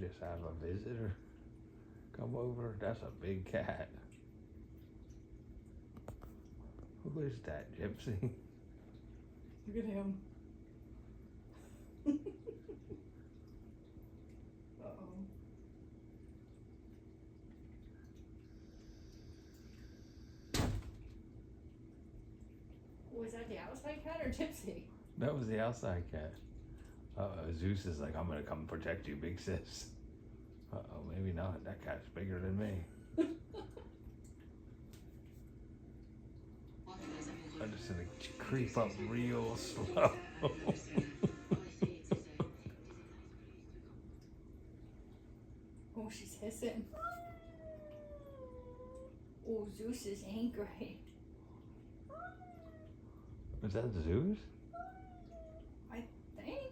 just have a visitor come over. That's a big cat. Who is that, Gypsy? Look at him. Uh-oh. Was that the outside cat or Gypsy? That was the outside cat. Zeus is like, I'm gonna come protect you, big sis. Maybe not. That cat's bigger than me. I'm just gonna creep up real slow. Oh, she's hissing. Oh, Zeus is angry. Is that Zeus?